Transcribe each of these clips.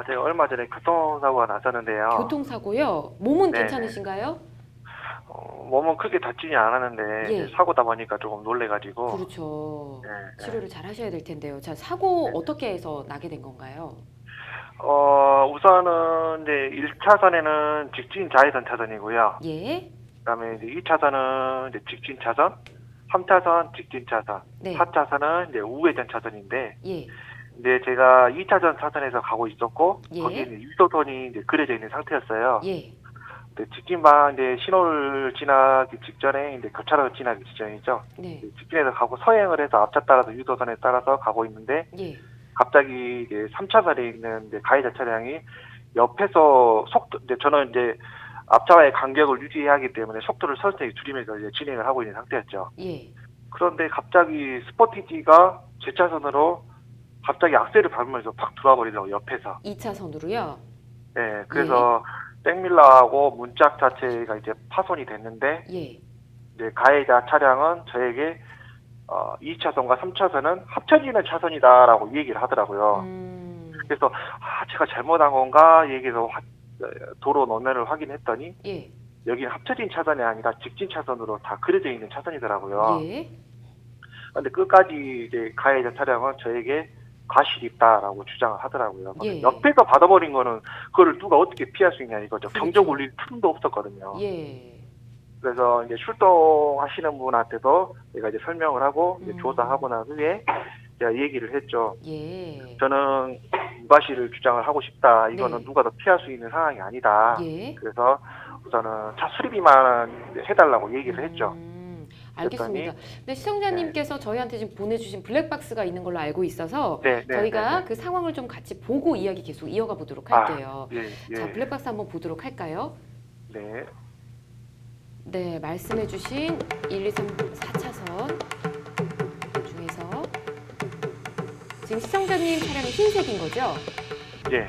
제가 얼마 전에 교통사고가 났었는데요. 교통사고요? 몸은 네네. 괜찮으신가요? 몸은 크게 다치지 않았는데, 예. 이제 사고다 보니까 조금 놀래가지고, 그렇죠. 네, 네. 치료를 잘 하셔야 될 텐데요. 자, 사고 네. 어떻게 해서 나게 된 건가요? 우선은 이제 1차선에는 직진 좌회전 차선이고요. 예. 그다음에 이제 2차선은 이제 직진 차선, 3차선 직진 차선, 네. 4차선은 이제 우회전 차선인데, 예. 이제 제가 2차선 차선에서 가고 있었고, 예. 거기에 이제 유도선이 이제 그려져 있는 상태였어요. 예. 직진방 이제 신호를 지나기 직전에 이제 교차로를 지나기 직전이죠. 네. 직진해서 가고 서행을 해서 앞차 따라서 유도선에 따라서 가고 있는데, 예. 갑자기 이제 3차선에 있는 이제 가해자 차량이 옆에서 속도, 이제 저는 이제 앞차와의 간격을 유지해야 하기 때문에 속도를 서서히 줄이면서 이제 진행을 하고 있는 상태였죠. 예. 그런데 갑자기 스포티지가 제 차선으로 갑자기 악셀을 밟으면서 팍 들어와 버리더라고요, 옆에서. 2차선으로요? 네, 그래서 백밀러하고 문짝 자체가 이제 파손이 됐는데, 예. 이제 가해자 차량은 저에게 2차선과 3차선은 합쳐지는 차선이다라고 얘기를 하더라고요. 그래서 제가 잘못한 건가 얘기해서 도로 노면을 확인했더니 예. 여기는 합쳐진 차선이 아니라 직진 차선으로 다 그려져 있는 차선이더라고요. 예. 근데 끝까지 이제 가해자 차량은 저에게 과실이 있다라고 주장을 하더라고요. 예. 옆에서 받아버린 거는 그거를 누가 어떻게 피할 수 있냐 이거죠. 그렇죠. 경적 울릴 틈도 없었거든요. 예. 그래서 이제 출동하시는 분한테도 제가 이제 설명을 하고 이제 조사하고 난 후에 제가 얘기를 했죠. 예. 저는 무과실을 주장을 하고 싶다. 이거는 네. 누가 더 피할 수 있는 상황이 아니다. 예. 그래서 우선은 차 수리비만 해달라고 얘기를 했죠. 알겠습니다. 네, 시청자님께서 저희한테 지금 보내주신 블랙박스가 있는 걸로 알고 있어서 네, 네, 저희가 네, 그 상황을 좀 같이 보고 이야기 계속 이어가 보도록 할게요. 예, 예. 자, 블랙박스 한번 보도록 할까요? 네, 네, 말씀해주신 1, 2, 3, 4차선 중에서 지금 시청자님 차량이 흰색인 거죠? 예.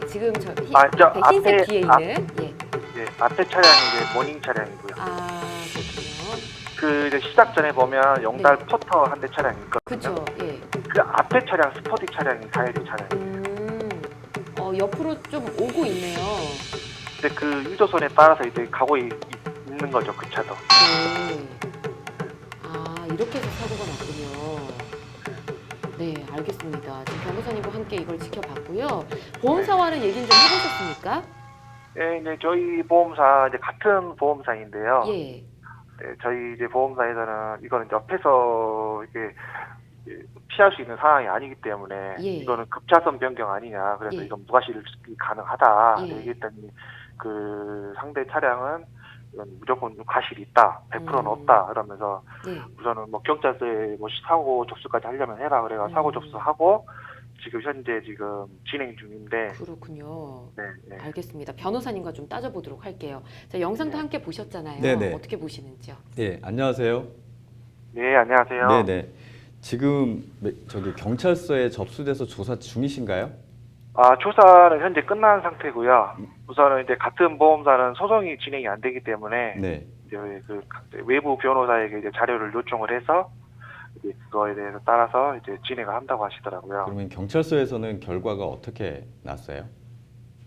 지금 저 저 앞에 흰색 앞에, 뒤에 있는 예, 앞에 차량이 이제 모닝 차량이고요. 그렇군요. 그 이제 시작 전에 보면 용달 포터 한 대 차량이 있거든요. 그렇죠. 예. 그 앞에 차량 스포티 차량이 가해자 차량. 옆으로 좀 오고 있네요. 근데 그 유도선에 따라서 이제 가고 있는 거죠, 그 차도. 네. 이렇게 해서 사고가 났군요. 네, 알겠습니다. 지금 변호사님과 함께 이걸 지켜봤고요. 보험사와는 얘기는 좀 해보셨습니까? 네, 이제 저희 보험사 이제 같은 보험사인데요. 예. 네, 저희 이제 보험사에서는 이거는 옆에서 이렇게 피할 수 있는 상황이 아니기 때문에 예. 이거는 급차선 변경 아니냐. 그래서 예. 이건 무과실이 가능하다. 예. 얘기했더니 그 상대 차량은 이건 무조건 과실이 있다. 100%는 없다. 그러면서 예. 우선은 뭐 경찰서에 뭐 사고 접수까지 하려면 해라. 그래가 사고 접수하고 지금 현재 지금 진행 중인데. 그렇군요. 네, 네. 알겠습니다. 변호사님과 좀 따져보도록 할게요. 자, 영상도 함께 보셨잖아요. 네네. 어떻게 보시는지요? 네, 안녕하세요. 네, 안녕하세요. 네네. 지금 저기 경찰서에 접수돼서 조사 중이신가요? 조사는 현재 끝난 상태고요. 우선은 이제 같은 보험사는 소송이 진행이 안 되기 때문에 네. 이제 그 외부 변호사에게 이제 자료를 요청을 해서 이제 그거에 대해서 따라서 이제 진행을 한다고 하시더라고요. 그러면 경찰서에서는 결과가 어떻게 났어요?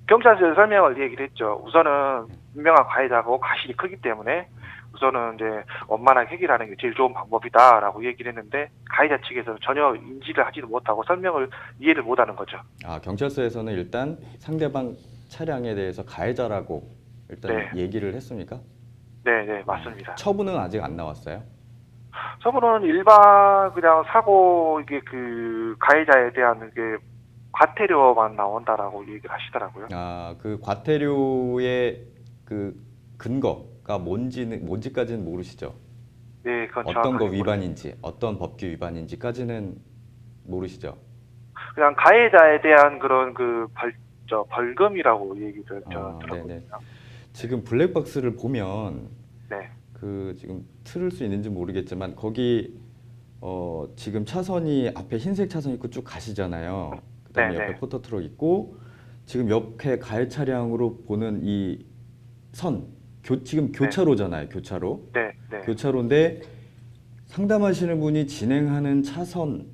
경찰서에서 설명을 얘기를 했죠. 우선은 분명한 가해자고 과실이 크기 때문에 우선은 이제 원만하게 해결하는 게 제일 좋은 방법이다라고 얘기를 했는데 가해자 측에서는 전혀 인지를 하지도 못하고 설명을 이해를 못하는 거죠. 경찰서에서는 일단 상대방 차량에 대해서 가해자라고 일단 네. 얘기를 했습니까? 네, 맞습니다. 처분은 아직 안 나왔어요? 처분은 일반 그냥 사고 이게 그 가해자에 대한 게 과태료만 나온다라고 얘기를 하시더라고요. 그 과태료의 그 근거가 뭔지까지는 모르시죠? 네, 그건 어떤 거 정확하게 위반인지, 어떤 법규 위반인지까지는 모르시죠? 그냥 가해자에 대한 그런 그 벌금이라고 얘기를 들었거든요. 네네. 지금 블랙박스를 보면 네. 그 지금 틀을 수 있는지 모르겠지만 거기 지금 차선이 앞에 흰색 차선 있고 쭉 가시잖아요. 그다음에 네네. 옆에 포터트럭 있고 지금 옆에 가해 차량으로 보는 이 선, 지금 교차로잖아요. 교차로. 네. 교차로인데 상담하시는 분이 진행하는 차선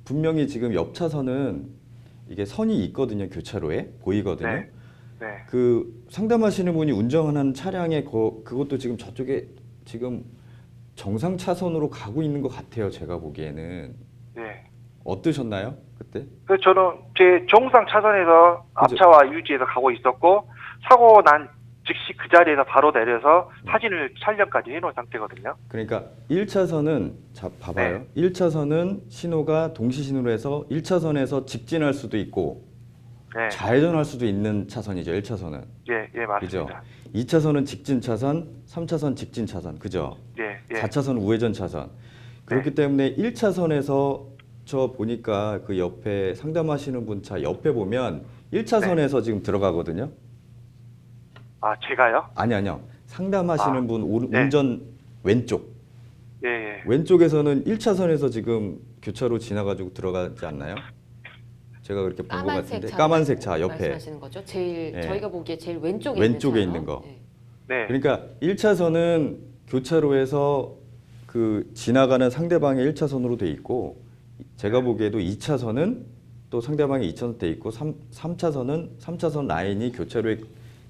분명히 지금 옆 차선은 이게 선이 있거든요. 교차로에 보이거든요. 네. 네. 그 상담하시는 분이 운전하는 차량에 그것도 지금 저쪽에 지금 정상 차선으로 가고 있는 것 같아요. 제가 보기에는. 네. 어떠셨나요? 그때? 그래서 저는 제 정상 차선에서 앞차와 유지해서 가고 있었고 사고 난 즉시 그 자리에서 바로 내려서 사진을 촬영까지 해놓은 상태거든요. 그러니까 1차선은 봐봐요. 1차선은 신호가 동시 신호로 해서 1차선에서 직진할 수도 있고 네. 좌회전할 수도 있는 차선이죠. 1차선은. 예, 예, 그죠? 맞습니다. 2차선은 직진 차선, 3차선 직진 차선. 그죠? 예, 예. 4차선 우회전 차선. 그렇기 때문에 1차선에서 저 보니까 그 옆에 상담하시는 분 차 옆에 보면 1차선에서 지금 들어가거든요. 아, 제가요? 아니요. 상담하시는 분 네. 운전 왼쪽. 예, 예. 왼쪽에서는 1차선에서 지금 교차로 지나가지고 들어가지 않나요? 제가 그렇게 본 것 같은데. 까만색 차 옆에. 말씀하시는 거죠? 제일 네. 저희가 보기에 제일 왼쪽에 왼쪽에 있는, 있는 거. 네. 네. 그러니까 1차선은 교차로에서 그 지나가는 상대방의 1차선으로 돼 있고 제가 보기에도 2차선은 또 상대방의 2차선 돼 있고 3차선은 3차선 라인이 교차로에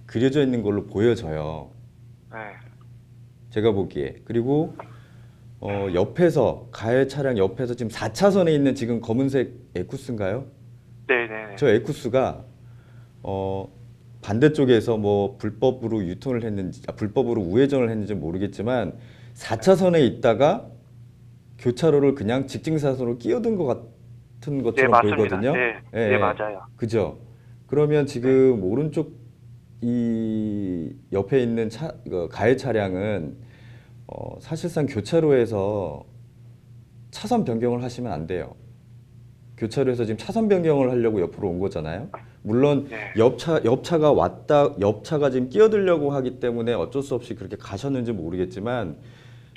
그려져 있는 걸로 보여져요. 네. 제가 보기에. 그리고 옆에서 가해 차량 옆에서 지금 4차선에 있는 지금 검은색 에쿠스인가요? 네, 네. 저 에쿠스가 반대쪽에서 뭐 불법으로 유턴을 했는지 불법으로 우회전을 했는지 모르겠지만 4차선에 있다가 교차로를 그냥 직진사선으로 끼어든 것 같은 것처럼 네, 맞습니다. 보이거든요. 네, 예, 네, 맞아요. 그죠? 그러면 지금 오른쪽 이 옆에 있는 가해 차량은 사실상 교차로에서 차선 변경을 하시면 안 돼요. 교차로에서 지금 차선 변경을 하려고 옆으로 온 거잖아요. 물론 네. 옆차가 지금 끼어들려고 하기 때문에 어쩔 수 없이 그렇게 가셨는지 모르겠지만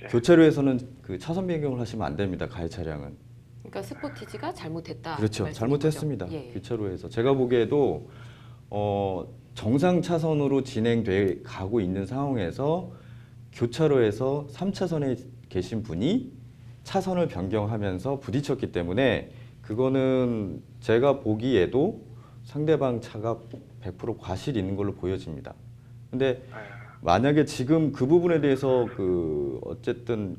네. 교차로에서는 그 차선 변경을 하시면 안 됩니다. 가해 차량은. 그러니까 스포티지가 잘못했다. 그렇죠. 말씀인 잘못했습니다. 거죠? 예. 교차로에서 제가 보기에도 정상 차선으로 진행돼 가고 있는 상황에서 교차로에서 3차선에 계신 분이 차선을 변경하면서 부딪혔기 때문에 그거는 제가 보기에도 상대방 차가 100% 과실이 있는 걸로 보여집니다. 근데 만약에 지금 그 부분에 대해서 어쨌든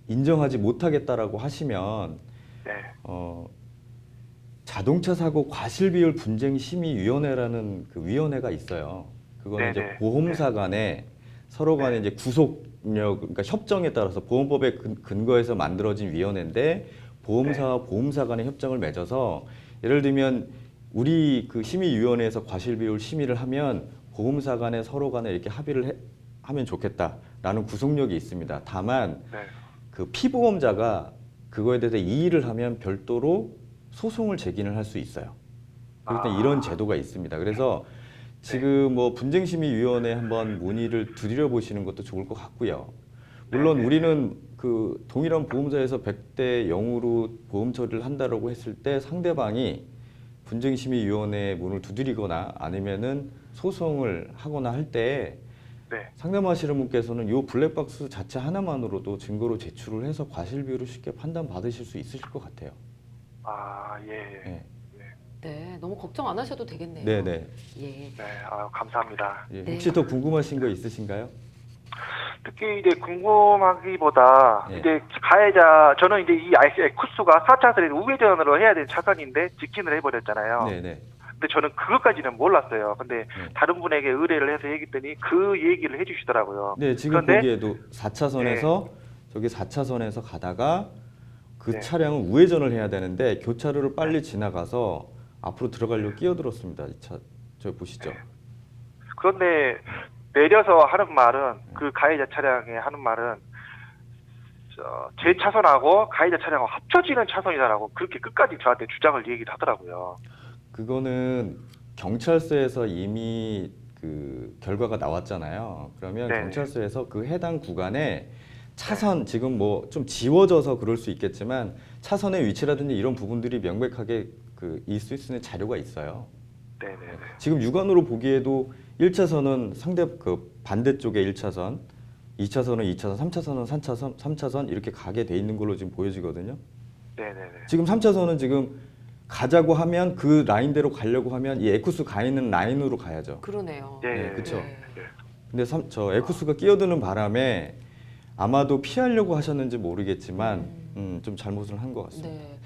인정하지 못하겠다라고 하시면 네. 자동차 사고 과실 비율 분쟁 심의위원회라는 그 위원회가 있어요. 그거는 이제 네네. 보험사 간에 서로 간에 이제 구속력 그러니까 협정에 따라서 보험법에 근거해서 만들어진 위원회인데 보험사와 보험사 간의 협정을 맺어서 예를 들면 우리 그 심의위원회에서 과실 비율 심의를 하면 보험사 간에 서로 간에 이렇게 합의를 하면 좋겠다라는 구속력이 있습니다. 다만 네. 그 피보험자가 그거에 대해서 이의를 하면 별도로 소송을 제기를 할 수 있어요. 그럴 때 이런 제도가 있습니다. 그래서 지금 뭐 분쟁심의위원회 한번 문의를 두드려 보시는 것도 좋을 것 같고요. 물론 우리는 그 동일한 보험사에서 100대 0으로 보험 처리를 한다라고 했을 때 상대방이 분쟁심의위원회 문을 두드리거나 아니면은 소송을 하거나 할 때 네. 상담하시는 분께서는 이 블랙박스 자체 하나만으로도 증거로 제출을 해서 과실 비율을 쉽게 판단받으실 수 있으실 것 같아요. 아, 예. 네. 네, 너무 걱정 안 하셔도 되겠네요. 네네. 예. 네, 감사합니다. 예, 네. 혹시 더 궁금하신 거 있으신가요? 특히 이제 궁금하기보다 예. 이제 저는 이제 이 에쿠스가 4차선에 우회전으로 해야 되는 차선인데 직진을 해버렸잖아요. 네네. 근데 저는 그것까지는 몰랐어요. 근데 다른 분에게 의뢰를 해서 얘기했더니 그 얘기를 해주시더라고요. 네, 지금 그런데 보기에도 4차선에서 저기 4차선에서 가다가 그 네. 차량은 우회전을 해야 되는데 교차로를 빨리 지나가서 앞으로 들어가려고 끼어들었습니다. 이 차, 저기 보시죠. 그런데 내려서 하는 말은 그 가해자 차량에 하는 말은 제 차선하고 가해자 차량하고 합쳐지는 차선이다라고 그렇게 끝까지 저한테 주장을 얘기를 하더라고요. 그거는 경찰서에서 이미 그 결과가 나왔잖아요. 그러면 네. 경찰서에서 그 해당 구간에 차선 지금 뭐 좀 지워져서 그럴 수 있겠지만 차선의 위치라든지 이런 부분들이 명백하게 있을 수 있는 자료가 있어요. 네네네. 지금 육안으로 보기에도 1차선은 반대쪽에 1차선, 2차선은 2차선, 3차선은 3차선 이렇게 가게 돼 있는 걸로 지금 보여지거든요. 네네네. 지금 3차선은 지금 가자고 하면 그 라인대로 가려고 하면 이 에쿠스 가 있는 라인으로 가야죠. 그러네요. 예, 네, 그쵸. 네. 근데 저 에쿠스가 끼어드는 바람에 아마도 피하려고 하셨는지 모르겠지만 좀 잘못을 한 것 같습니다. 네.